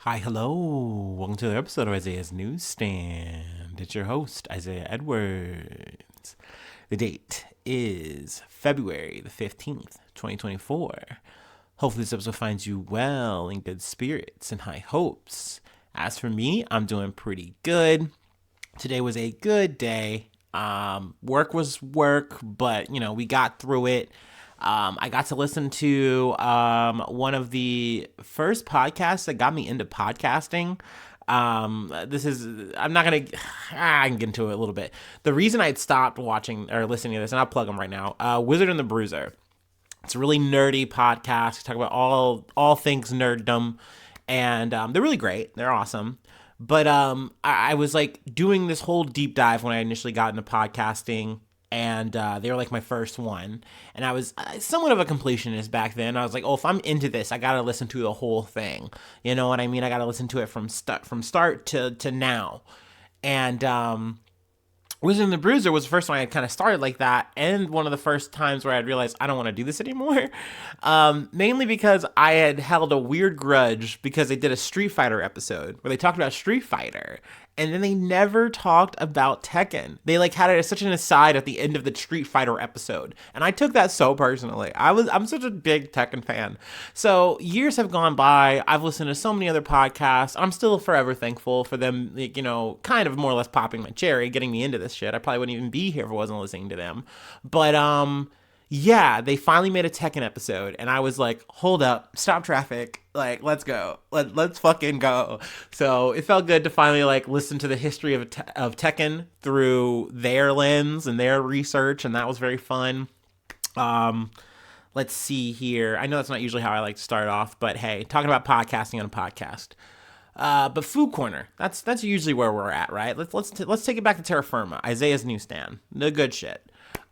Hi, hello. Welcome to another episode of Isaiah's Newsstand. It's your host, Isaiah Edwards. The date is February the 15th, 2024. Hopefully, this episode finds you well, in good spirits, and high hopes. As for me, I'm doing pretty good. Today was a good day. Work was work, but we got through it. I got to listen to one of the first podcasts that got me into podcasting. I'm not gonna, I can get into it a little bit. The reason I'd stopped watching or listening to this, and I'll plug them right now, Wizard and the Bruiser. It's a really nerdy podcast. Talk about all things nerddom, and they're really great. They're awesome. But I was like doing this whole deep dive when I initially got into podcasting, and they were like my first one. And I was somewhat of a completionist back then. I was like, oh, if I'm into this, I gotta listen to the whole thing. You know what I mean? I gotta listen to it from start to now. And Wizard and the Bruiser was the first one I had kind of started like that, and one of the first times where I'd realized I don't want to do this anymore. Mainly because I had held a weird grudge because they did a Street Fighter episode where they talked about Street Fighter, and then they never talked about Tekken. They like had it as such an aside at the end of the Street Fighter episode, and I took that so personally. I'm such a big Tekken fan. So years have gone by. I've listened to so many other podcasts. I'm still forever thankful for them, kind of more or less popping my cherry, getting me into this shit. I probably wouldn't even be here if I wasn't listening to them. But yeah, they finally made a Tekken episode, and I was like, hold up, stop traffic, like, let's go. Let's fucking go. So it felt good to finally, like, listen to the history of Tekken through their lens and their research, and that was very fun. Um, let's see here. I know that's not usually how I like to start off, but hey, talking about podcasting on a podcast. But Food Corner, that's usually where we're at, right? Let's take it back to terra firma. Isaiah's Newsstand, the good shit.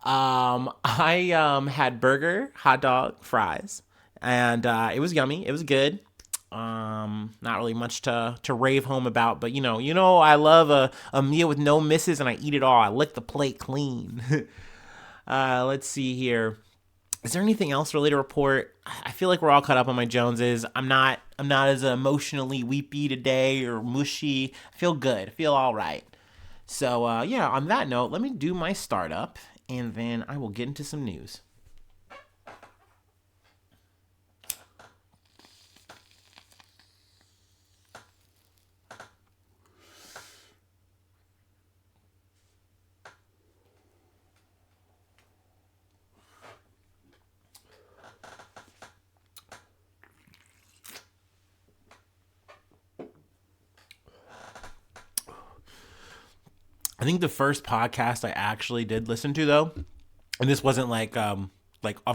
I had burger, hot dog, fries, and it was yummy. It was good. Not really much to rave home about, but I love a meal with no misses, and I eat it all. I lick the plate clean. Let's see here. Is there anything else really to report? I feel like we're all caught up on my Joneses. I'm not as emotionally weepy today or mushy. I feel good. I feel all right. So yeah, on that note, let me do my startup, and then I will get into some news. I think the first podcast I actually did listen to, though, and this wasn't like of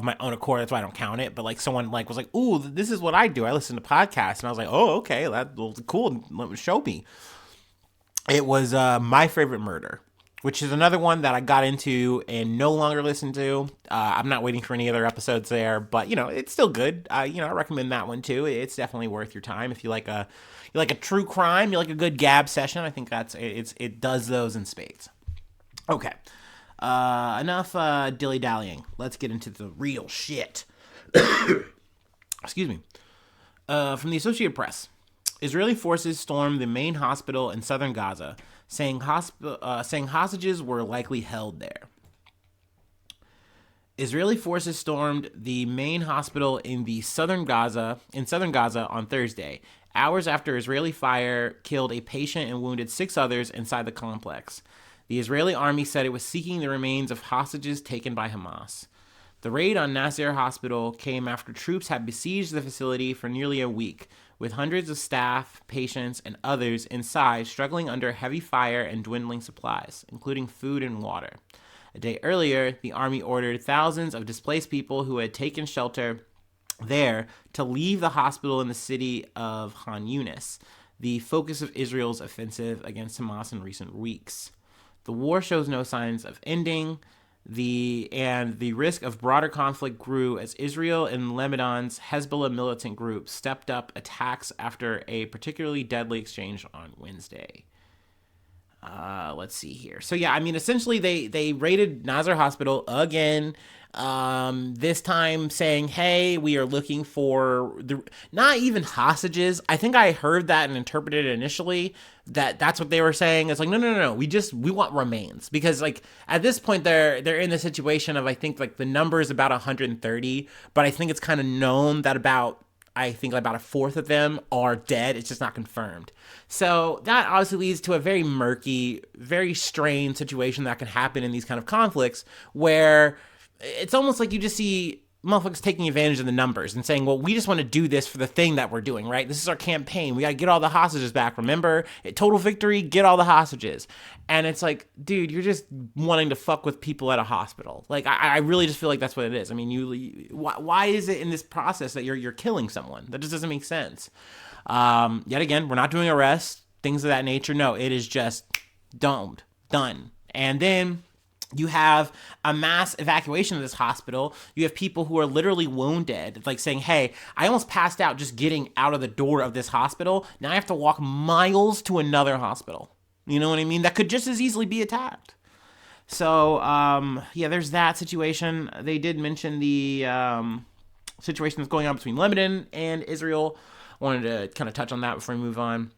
my own accord, that's why I don't count it, but like someone like was like, "Ooh, this is what I do. I listen to podcasts," and I was like, "Oh, okay, that's cool. Show me." It was My Favorite Murder, which is another one that I got into and no longer listen to. I'm not waiting for any other episodes there, but it's still good. I recommend that one too. It's definitely worth your time if you like a true crime, you like a good gab session. I think it does those in spades. Okay, enough dilly dallying. Let's get into the real shit. Excuse me. From the Associated Press. Israeli forces stormed the main hospital in southern Gaza, saying hostages were likely held there. Israeli forces stormed the main hospital in southern Gaza on Thursday, hours after Israeli fire killed a patient and wounded 6 others inside the complex. The Israeli army said it was seeking the remains of hostages taken by Hamas. The raid on Nasser Hospital came after troops had besieged the facility for nearly a week, with hundreds of staff, patients, and others inside struggling under heavy fire and dwindling supplies, including food and water. A day earlier, the army ordered thousands of displaced people who had taken shelter there to leave the hospital in the city of Khan Yunis, the focus of Israel's offensive against Hamas in recent weeks. The war shows no signs of ending, the risk of broader conflict grew as Israel and Lebanon's Hezbollah militant group stepped up attacks after a particularly deadly exchange on Wednesday. Let's see here. So yeah, I mean, essentially they raided Nasser Hospital again. This time saying, "Hey, we are looking for the not even hostages." I think I heard that and interpreted it initially that that's what they were saying. It's like, no, no, no, no. We want remains because like at this point they're in the situation of I think like the number is about 130, but I think it's kind of known that about a fourth of them are dead. It's just not confirmed. So that obviously leads to a very murky, very strained situation that can happen in these kind of conflicts where it's almost like you just see motherfuckers taking advantage of the numbers and saying, well, we just want to do this for the thing that we're doing, right? This is our campaign. We got to get all the hostages back. Remember, total victory, get all the hostages. And it's like, dude, you're just wanting to fuck with people at a hospital. Like, I really just feel like that's what it is. I mean, why is it in this process that you're killing someone? That just doesn't make sense. Yet again, we're not doing arrests, things of that nature. No, it is just done. And then you have a mass evacuation of this hospital. You have people who are literally wounded, like saying, hey, I almost passed out just getting out of the door of this hospital. Now I have to walk miles to another hospital. You know what I mean? That could just as easily be attacked. So, yeah, there's that situation. They did mention the situation that's going on between Lebanon and Israel. I wanted to kind of touch on that before we move on.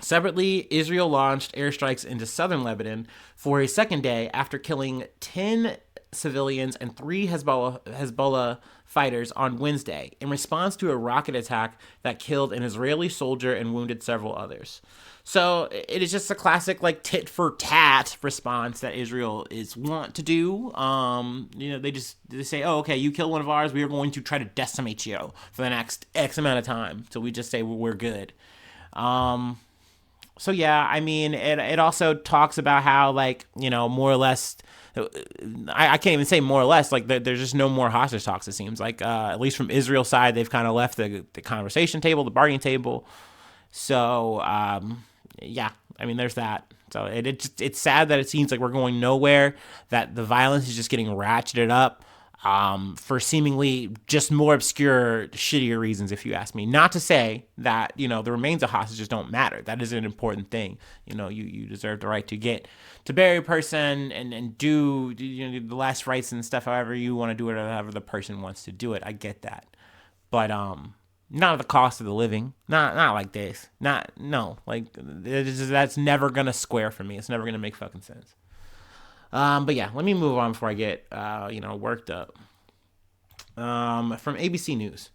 Separately, Israel launched airstrikes into southern Lebanon for a second day after killing 10 civilians and 3 Hezbollah fighters on Wednesday in response to a rocket attack that killed an Israeli soldier and wounded several others. So it is just a classic like tit for tat response that Israel is want to do. They say, oh, okay, you kill one of ours, we are going to try to decimate you for the next X amount of time. So we just say we're good. So yeah, I mean, it also talks about how like, more or less, I can't even say more or less, like there's just no more hostage talks, it seems like, at least from Israel's side, they've kind of left the conversation table, the bargaining table. So, yeah, I mean, there's that. So it's sad that it seems like we're going nowhere, that the violence is just getting ratcheted up. For seemingly just more obscure, shittier reasons, if you ask me. Not to say that, the remains of hostages don't matter. That is an important thing. You deserve the right to get to bury a person and do the last rites and stuff however you want to do it or however the person wants to do it. I get that. But not at the cost of the living. Not like this. That's never gonna square for me. It's never gonna make fucking sense. But yeah, let me move on before I get, worked up. From ABC News.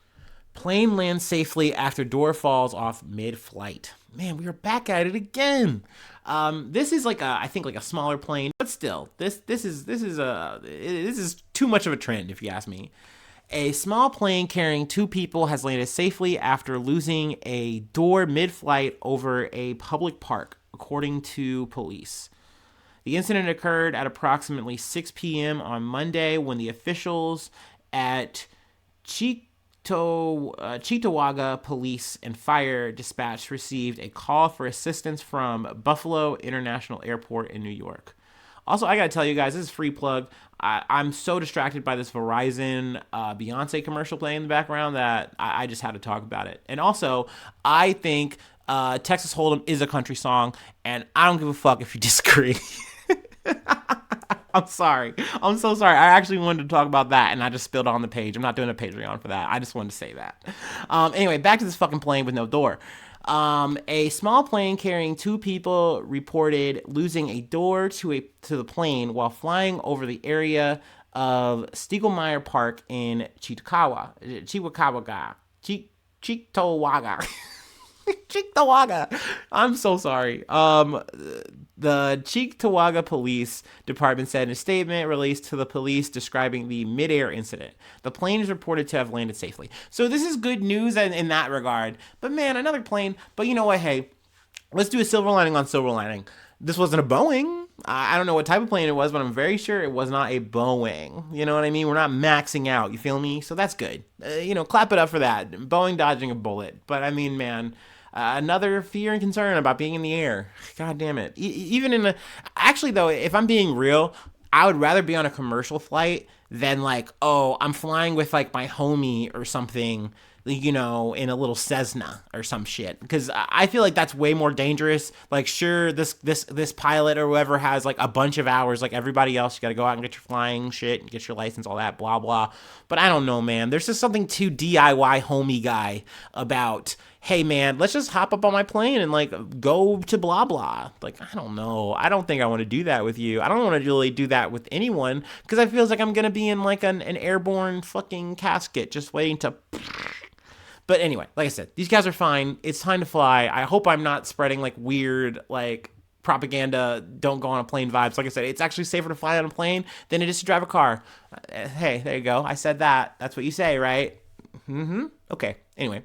Plane lands safely after door falls off mid-flight. Man, we are back at it again. This is I think a smaller plane, but still, this is too much of a trend, if you ask me. A small plane carrying 2 people has landed safely after losing a door mid-flight over a public park, according to police. The incident occurred at approximately 6 p.m. on Monday when the officials at Cheektowaga Police and Fire Dispatch received a call for assistance from Buffalo International Airport in New York. Also, I gotta tell you guys, this is free plug. I'm so distracted by this Verizon Beyonce commercial playing in the background that I just had to talk about it. And also, I think Texas Hold'em is a country song, and I don't give a fuck if you disagree. I'm sorry. I'm so sorry. I actually wanted to talk about that, and I just spilled on the page. I'm not doing a Patreon for that. I just wanted to say that. Anyway, back to this fucking plane with no door. A small plane carrying 2 people reported losing a door to the plane while flying over the area of Stiegelmeyer Park in Cheektowaga. Cheektowaga. I'm so sorry. The Cheektowaga Police Department said in a statement released to the police describing the mid-air incident. The plane is reported to have landed safely. So this is good news in that regard. But man, another plane. But you know what? Hey, let's do a silver lining on silver lining. This wasn't a Boeing. I don't know what type of plane it was, but I'm very sure it was not a Boeing. You know what I mean? We're not maxing out. You feel me? So that's good. Clap it up for that. Boeing dodging a bullet. But I mean, man, another fear and concern about being in the air. God damn it. Actually, though, if I'm being real, I would rather be on a commercial flight than I'm flying with my homie or something in a little Cessna or some shit. Because I feel like that's way more dangerous. Like, sure, this pilot or whoever has like a bunch of hours, like everybody else. You got to go out and get your flying shit and get your license, all that, blah blah. But I don't know, man. There's just something too DIY homey guy about, hey man, let's just hop up on my plane and like go to blah blah. Like, I don't know. I don't think I want to do that with you. I don't want to really do that with anyone because I feel like I'm gonna be in like an airborne fucking casket just waiting to. But anyway, like I said, these guys are fine. It's time to fly. I hope I'm not spreading like weird like propaganda, don't go on a plane vibes. Like I said, it's actually safer to fly on a plane than it is to drive a car. Hey, there you go. I said that. That's what you say, right? Okay. Anyway,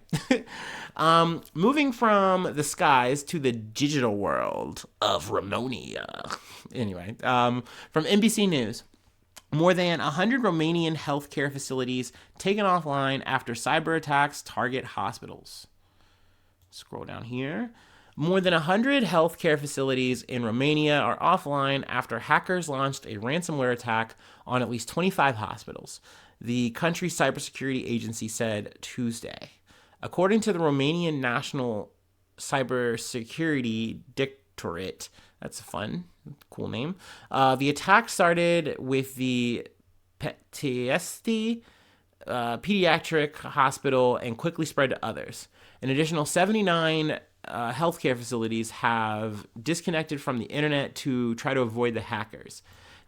moving from the skies to the digital world of Romania. Anyway, from NBC News. More than 100 Romanian healthcare facilities taken offline after cyber attacks target hospitals. Scroll down here. More than 100 healthcare facilities in Romania are offline after hackers launched a ransomware attack on at least 25 hospitals, the country's cybersecurity agency said Tuesday. According to the Romanian National Cybersecurity Directorate, that's a fun, cool name. The attack started with the Petiesti pediatric hospital and quickly spread to others. An additional 79 healthcare facilities have disconnected from the internet to try to avoid the hackers.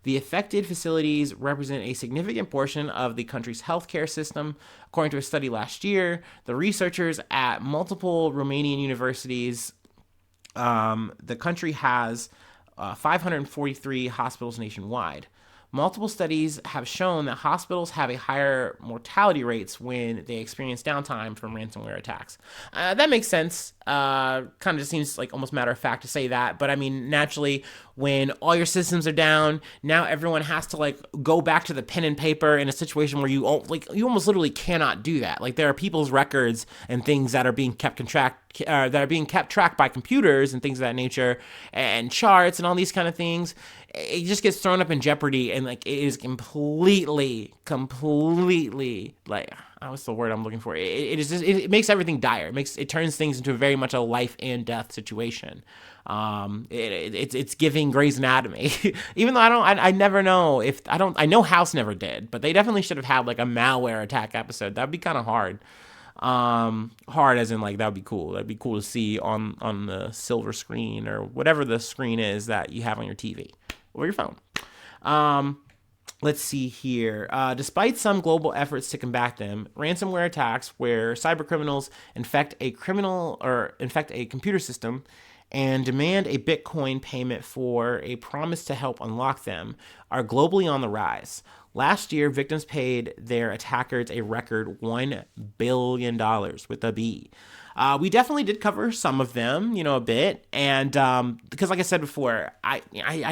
The affected facilities represent a significant portion of the country's healthcare system. According to a study last year, the researchers at multiple Romanian universities, the country has 543 hospitals nationwide. Multiple studies have shown that hospitals have a higher mortality rates when they experience downtime from ransomware attacks. That makes sense. Kind of just seems like almost matter of fact to say that. But I mean, naturally, when all your systems are down, now everyone has to like go back to the pen and paper in a situation where you almost literally cannot do that. Like there are people's records and things that are being kept tracked by computers and things of that nature, and charts and all these kind of things. It just gets thrown up in jeopardy, and like it is completely like, what's the word I'm looking for? It makes everything dire. It turns things into very much a life and death situation. It's giving Grey's Anatomy, even though I never know if I know House never did, but they definitely should have had like a malware attack episode. That'd be kind of hard. Hard as in like that would be cool. That'd be cool to see on the silver screen or whatever the screen is that you have on your TV or your phone. Let's see here. Despite some global efforts to combat them, ransomware attacks where cybercriminals infect a computer system and demand a Bitcoin payment for a promise to help unlock them are globally on the rise. Last year, victims paid their attackers a record $1 billion with a B. We definitely did cover some of them, a bit. And because like I said before, I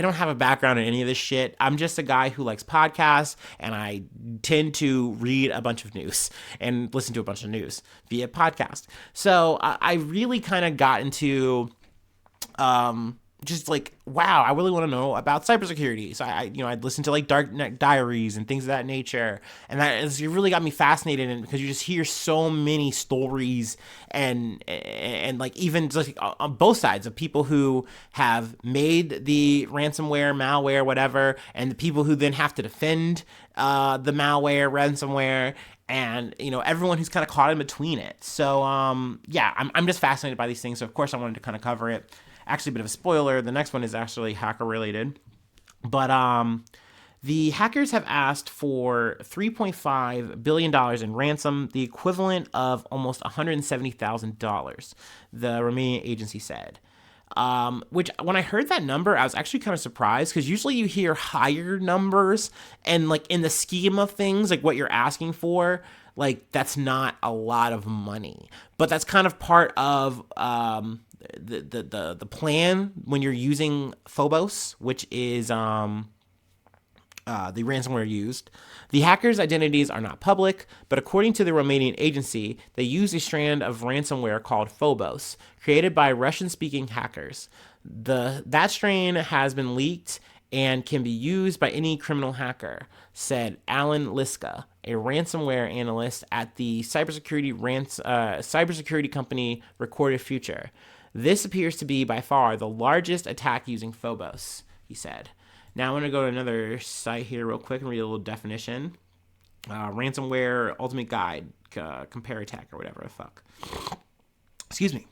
don't have a background in any of this shit. I'm just a guy who likes podcasts, and I tend to read a bunch of news and listen to a bunch of news via podcast. So I really kind of got into just like, wow, I really want to know about cybersecurity. So I'd listen to like Darknet Diaries and things of that nature. And it really got me fascinated in because you just hear so many stories and like even just like on both sides of people who have made the ransomware, malware, whatever, and the people who then have to defend the malware, ransomware, and everyone who's kind of caught in between it. So yeah, I'm just fascinated by these things. So of course I wanted to kind of cover it. Actually, a bit of a spoiler. The next one is actually hacker related, but the hackers have asked for $3.5 billion in ransom, the equivalent of almost $170,000. The Romanian agency said. Which when I heard that number, I was actually kind of surprised because usually you hear higher numbers, and like in the scheme of things, like what you're asking for, like that's not a lot of money, but that's kind of part of the plan when you're using Phobos, which is the ransomware used. The hackers' identities are not public, but according to the Romanian agency, they use a strand of ransomware called Phobos, created by Russian-speaking hackers. That strain has been leaked and can be used by any criminal hacker, said Alan Liska, a ransomware analyst at the cybersecurity company Recorded Future. This appears to be by far the largest attack using Phobos, he said. Now I'm going to go to another site here real quick and read a little definition. Ransomware Ultimate Guide, compare attack or whatever the fuck. Excuse me.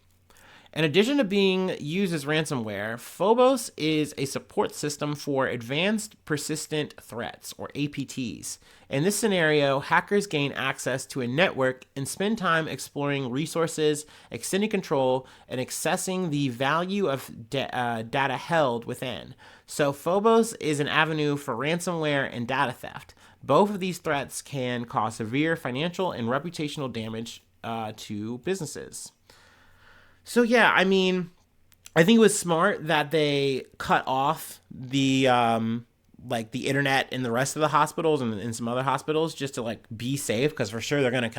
In addition to being used as ransomware, Phobos is a support system for advanced persistent threats, or APTs. In this scenario, hackers gain access to a network and spend time exploring resources, extending control, and accessing the value of data held within. So Phobos is an avenue for ransomware and data theft. Both of these threats can cause severe financial and reputational damage to businesses. So yeah, I mean, I think it was smart that they cut off the the internet in the rest of the hospitals and in some other hospitals just to like be safe, because for sure they're gonna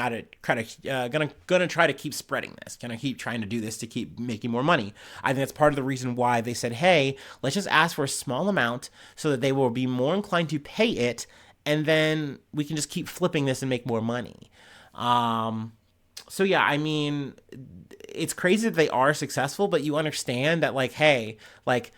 gonna try to keep spreading this, gonna keep trying to do this to keep making more money. I think that's part of the reason why they said, hey, let's just ask for a small amount so that they will be more inclined to pay it, and then we can just keep flipping this and make more money. So yeah, I mean, it's crazy that they are successful, but you understand that, like, hey, like,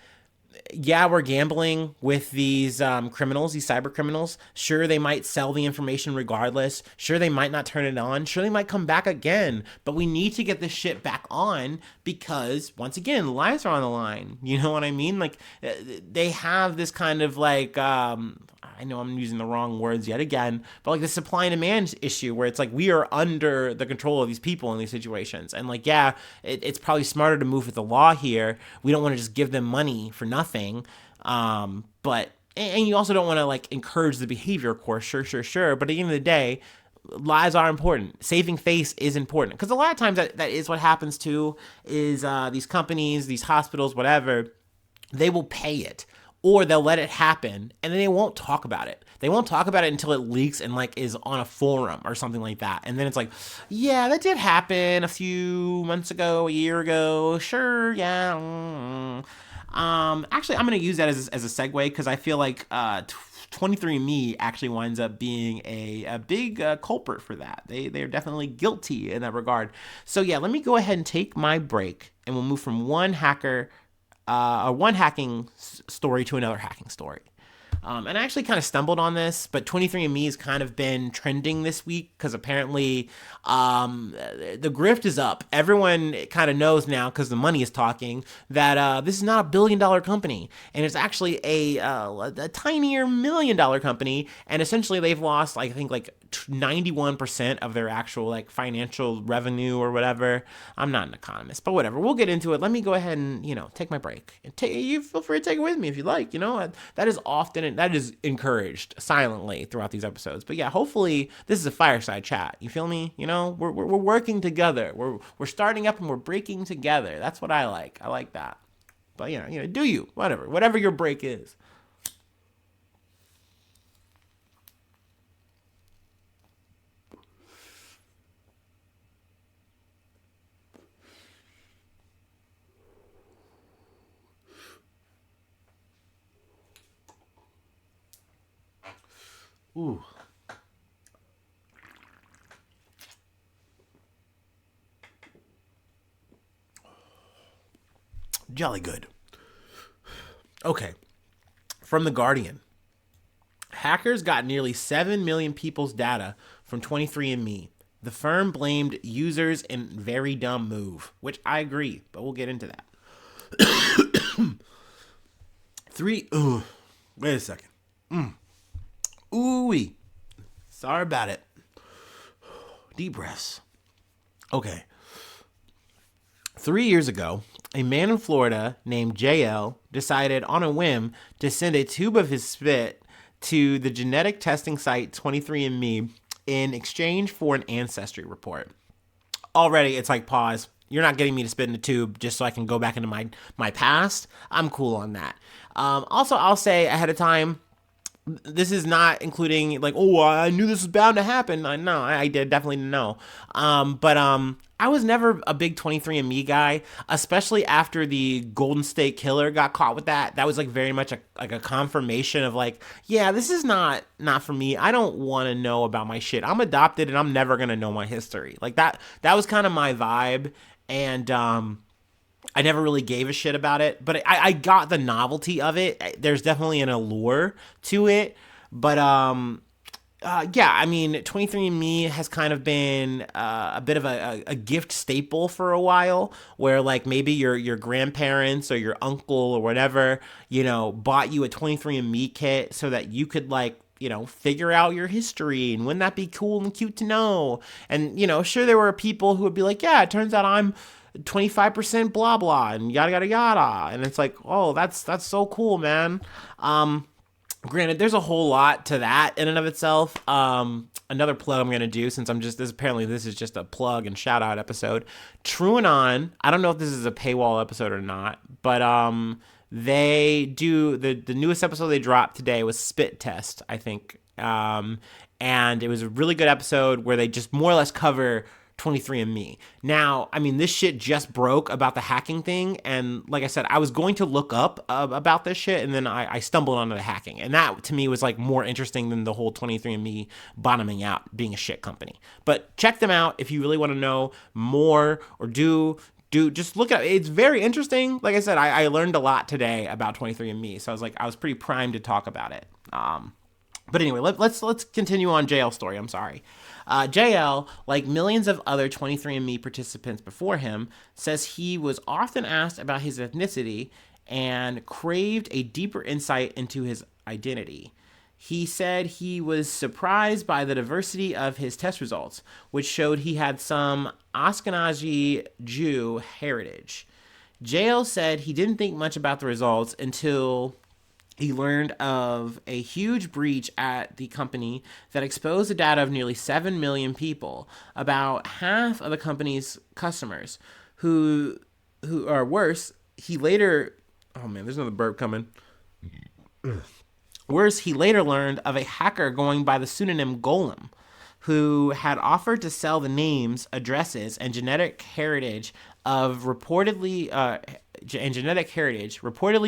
yeah, we're gambling with these criminals, these cyber criminals. Sure, they might sell the information regardless. Sure, they might not turn it on. Sure, they might come back again. But we need to get this shit back on because, once again, lives are on the line. You know what I mean? Like, they have this kind of, like, I know I'm using the wrong words yet again, but like the supply and demand issue where it's like we are under the control of these people in these situations. And like, yeah, it's probably smarter to move with the law here. We don't want to just give them money for nothing. But you also don't want to like encourage the behavior, of course. Sure. But at the end of the day, lives are important. Saving face is important. Because a lot of times that is what happens too, is these companies, these hospitals, whatever, they will pay it. Or they'll let it happen, and then they won't talk about it. They won't talk about it until it leaks and like is on a forum or something like that. And then it's like, yeah, that did happen a few months ago, a year ago. Sure, yeah. Actually, I'm going to use that as a segue because I feel like 23andMe actually winds up being a big culprit for that. They're definitely guilty in that regard. So yeah, let me go ahead and take my break, and we'll move from one hacking story to another hacking story. And I actually kind of stumbled on this, but 23andMe has kind of been trending this week because apparently the grift is up. Everyone kind of knows now because the money is talking that this is not $1 billion company, and it's actually a tinier $1 million company. And essentially, they've lost, I think, like 91% of their actual like financial revenue or whatever. I'm not an economist, but whatever. We'll get into it. Let me go ahead and take my break. And you feel free to take it with me if you like. That is often that is encouraged silently throughout these episodes. But yeah, hopefully this is a fireside chat. You feel me? We're working together. We're starting up and we're breaking together. That's what I like. I like that. But do you whatever your break is. Ooh. Jolly good. Okay. From The Guardian. Hackers got nearly 7 million people's data from 23andMe. The firm blamed users in very dumb move, which I agree, but we'll get into that. Wait a second. Ooh-wee. Sorry about it. Deep breaths. Okay. 3 years ago, a man in Florida named JL decided on a whim to send a tube of his spit to the genetic testing site 23andMe in exchange for an ancestry report. Already, it's like, pause. You're not getting me to spit in a tube just so I can go back into my past. I'm cool on that. Also, I'll say ahead of time, This is not including like, oh, I knew this was bound to happen. No, I did definitely know. But I was never a big 23andMe guy, especially after the Golden State Killer got caught with that. That was like very much a confirmation of like, yeah, this is not for me. I don't want to know about my shit. I'm adopted and I'm never gonna know my history. Like that was kind of my vibe, and I never really gave a shit about it, but I got the novelty of it. There's definitely an allure to it, but yeah, I mean, 23andMe has kind of been a bit of a gift staple for a while, where like maybe your grandparents or your uncle or whatever, bought you a 23andMe kit so that you could like figure out your history, and wouldn't that be cool and cute to know? And sure, there were people who would be like, yeah, it turns out I'm 25% blah blah and yada yada yada, and it's like, oh, that's so cool, man. Granted, there's a whole lot to that in and of itself. Another plug I'm gonna do, since this is just a plug and shout out episode. TrueAnon, I don't know if this is a paywall episode or not, but they do the newest episode they dropped today was Spit Test, I think. And it was a really good episode where they just more or less cover 23andMe. Now, I mean, this shit just broke about the hacking thing, and like I said, I was going to look up about this shit, and then I stumbled onto the hacking, and that to me was like more interesting than the whole 23andMe bottoming out being a shit company. But check them out if you really want to know more, or do just look at it. It's very interesting. Like I said, I learned a lot today about 23andMe, so I was pretty primed to talk about it. But anyway, let's continue on JL's story. I'm sorry. JL, like millions of other 23andMe participants before him, says he was often asked about his ethnicity and craved a deeper insight into his identity. He said he was surprised by the diversity of his test results, which showed he had some Ashkenazi Jew heritage. JL said he didn't think much about the results until he learned of a huge breach at the company that exposed the data of nearly 7 million people, about half of the company's customers, who are worse. He later, oh man, there's another burp coming. Worse, he later learned of a hacker going by the pseudonym Golem, who had offered to sell the names, addresses, and genetic heritage reportedly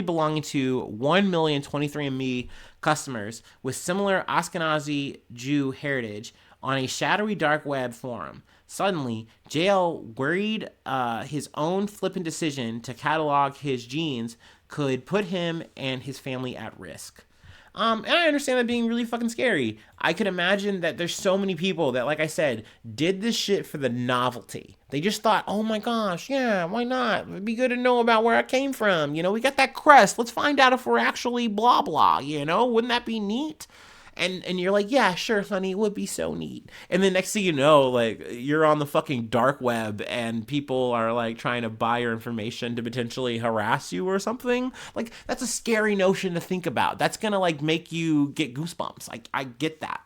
belonging to 1 million 23andMe customers with similar Ashkenazi Jew heritage on a shadowy dark web forum. Suddenly, JL worried his own flippant decision to catalog his genes could put him and his family at risk. And I understand that being really fucking scary. I could imagine that there's so many people that, like I said, did this shit for the novelty. They just thought, oh my gosh, yeah, why not? It'd be good to know about where I came from. We got that crest. Let's find out if we're actually blah blah, Wouldn't that be neat? And you're like, yeah, sure, honey, it would be so neat. And then next thing you know, like, you're on the fucking dark web and people are like trying to buy your information to potentially harass you or something. Like, that's a scary notion to think about. That's gonna like make you get goosebumps. I get that.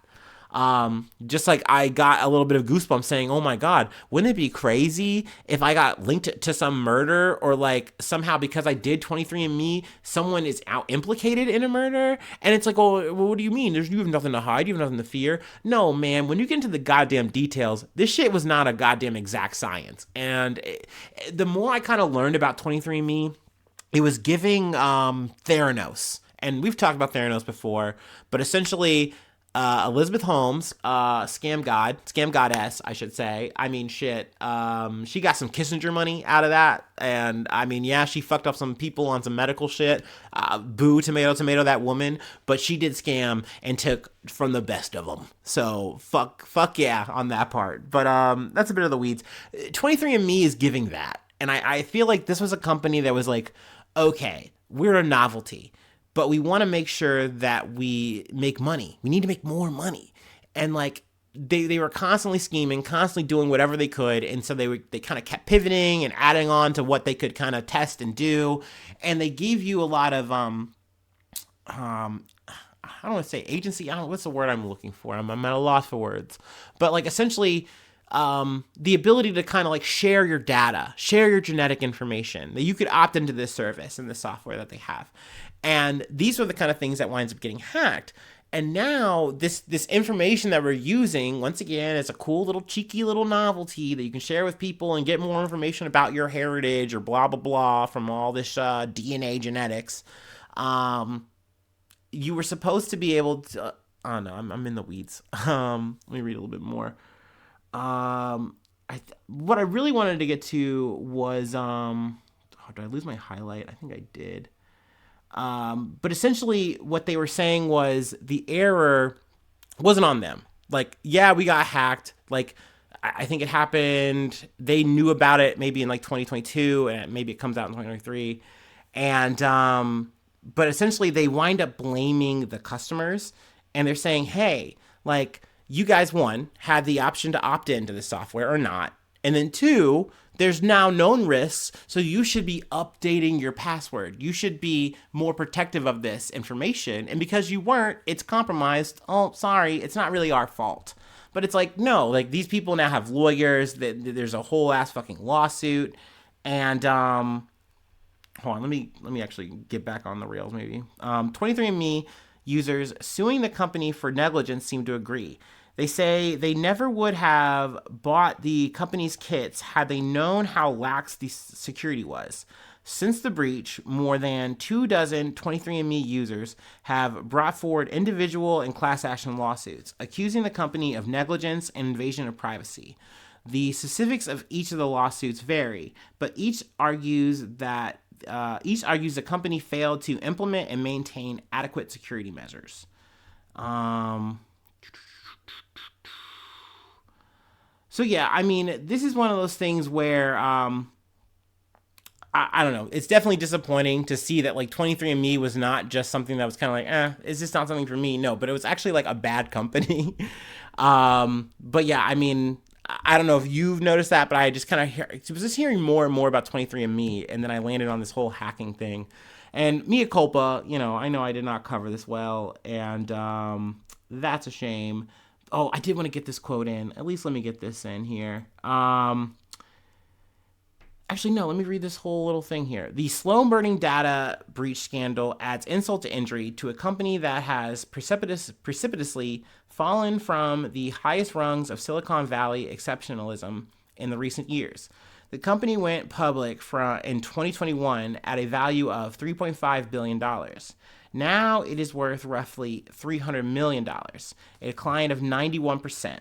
Just like I got a little bit of goosebumps saying, oh my God, wouldn't it be crazy if I got linked to some murder, or like somehow because I did 23andMe, someone is out implicated in a murder? And it's like, oh, well, what do you mean? You have nothing to hide. You have nothing to fear. No, man, when you get into the goddamn details, this shit was not a goddamn exact science. And the more I kind of learned about 23andMe, it was giving Theranos. And we've talked about Theranos before, but essentially Elizabeth Holmes, scam goddess, I should say. I mean, shit. She got some Kissinger money out of that, and I mean, yeah, she fucked up some people on some medical shit. Boo, tomato, that woman. But she did scam and took from the best of them. So fuck yeah on that part. But that's a bit of the weeds. 23andMe is giving that, and I feel like this was a company that was like, okay, we're a novelty, but we want to make sure that we make money. We need to make more money. And like they were constantly scheming, constantly doing whatever they could. And so they kind of kept pivoting and adding on to what they could kind of test and do. And they gave you a lot of, I don't want to say agency. What's the word I'm looking for? I'm at a loss for words. But like essentially, the ability to kind of like share your data, share your genetic information, that you could opt into this service and the software that they have. And these are the kind of things that winds up getting hacked. And now this information that we're using, once again, is a cool little cheeky little novelty that you can share with people and get more information about your heritage or blah blah blah from all this DNA genetics. Um, you were supposed to be able to. I don't know. I'm in the weeds. Let me read a little bit more. What I really wanted to get to was oh, did I lose my highlight? I think I did. But essentially, what they were saying was the error wasn't on them. Like, yeah, we got hacked. Like, I think it happened. They knew about it maybe in like 2022, and maybe it comes out in 2023. And but essentially, they wind up blaming the customers, and they're saying, "Hey, like, you guys, one, had the option to opt into the software or not, and then two, there's now known risks, so you should be updating your password. You should be more protective of this information. And because you weren't, it's compromised. Oh, sorry, it's not really our fault." But it's like, no, like these people now have lawyers. There's a whole ass fucking lawsuit. And hold on, let me actually get back on the rails maybe. 23andMe users suing the company for negligence seem to agree. They say they never would have bought the company's kits had they known how lax the security was. Since the breach, more than 24 23andMe users have brought forward individual and class action lawsuits, accusing the company of negligence and invasion of privacy. The specifics of each of the lawsuits vary, but each argues the company failed to implement and maintain adequate security measures. So yeah, I mean, this is one of those things where I don't know. It's definitely disappointing to see that like 23andMe was not just something that was kind of like, is this not something for me? No, but it was actually like a bad company. But yeah, I mean, I don't know if you've noticed that, but I just kind of was just hearing more and more about 23andMe, and then I landed on this whole hacking thing. And mea culpa, I know I did not cover this well, and that's a shame. Oh, I did want to get this quote in. At least let me get this in here. Actually, no, let me read this whole little thing here. The slow burning data breach scandal adds insult to injury to a company that has precipitously fallen from the highest rungs of Silicon Valley exceptionalism in the recent years. The company went public in 2021 at a value of $3.5 billion. Now it is worth roughly $300 million, a decline of 91%.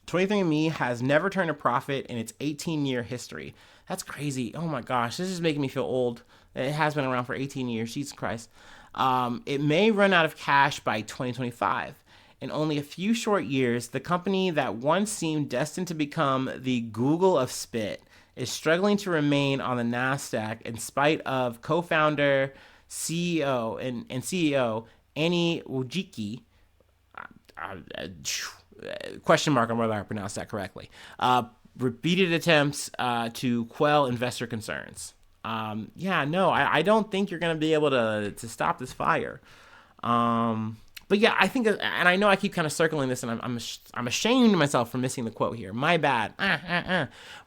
23andMe has never turned a profit in its 18-year history. That's crazy. Oh my gosh, this is making me feel old. It has been around for 18 years. Jesus Christ. It may run out of cash by 2025. In only a few short years, the company that once seemed destined to become the Google of Spit is struggling to remain on the Nasdaq in spite of co-founder, CEO, and CEO Annie Wojcicki, question mark on whether I pronounced that correctly, repeated attempts to quell investor concerns. I don't think you're going to be able to stop this fire. But yeah, I think, and I know I keep kind of circling this, and I'm ashamed of myself for missing the quote here. My bad.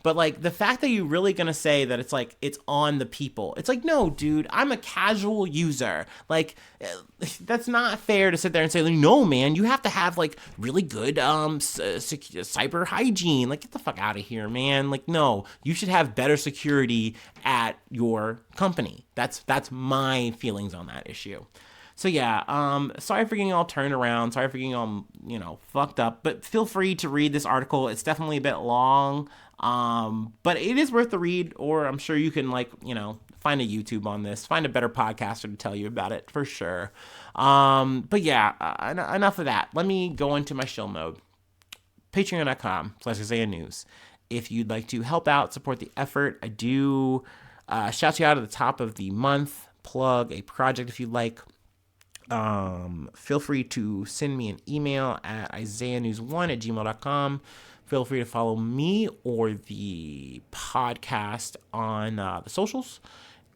But like the fact that you're really gonna say that it's like it's on the people. It's like, no, dude, I'm a casual user. Like that's not fair to sit there and say, no, man, you have to have like really good cyber hygiene. Like get the fuck out of here, man. Like no, you should have better security at your company. That's my feelings on that issue. So yeah, sorry for getting all turned around. Sorry for getting all, fucked up. But feel free to read this article. It's definitely a bit long, but it is worth the read. Or I'm sure you can find a YouTube on this, find a better podcaster to tell you about it for sure. But yeah, enough of that. Let me go into my shill mode. Patreon.com/Isaiah News. If you'd like to help out, support the effort, I do shout you out at the top of the month. Plug a project if you'd like. Feel free to send me an email at isaiahnews1@gmail.com. Feel free to follow me or the podcast on the socials.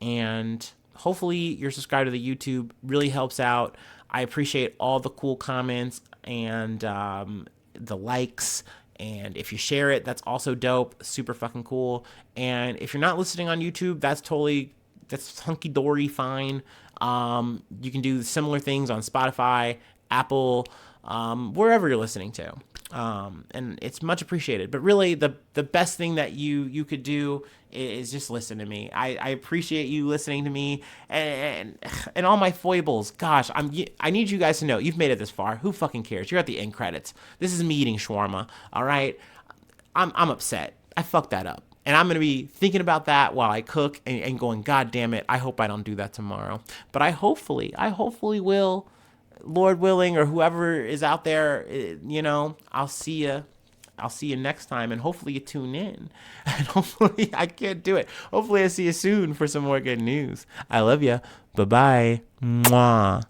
And hopefully you're subscribed to the YouTube. Really helps out. I appreciate all the cool comments and the likes. And if you share it, that's also dope. Super fucking cool. And if you're not listening on YouTube, that's hunky-dory fine. You can do similar things on Spotify, Apple, wherever you're listening to. And it's much appreciated. But really, the best thing that you could do is just listen to me. I appreciate you listening to me and all my foibles. Gosh, I need you guys to know you've made it this far. Who fucking cares? You're at the end credits. This is me eating shawarma. All right, I'm upset. I fucked that up. And I'm going to be thinking about that while I cook and going, God damn it, I hope I don't do that tomorrow. But I hopefully will, Lord willing, or whoever is out there, I'll see you. I'll see you next time, and hopefully you tune in. And hopefully, I can't do it. Hopefully I see you soon for some more good news. I love you. Bye-bye. Mwah.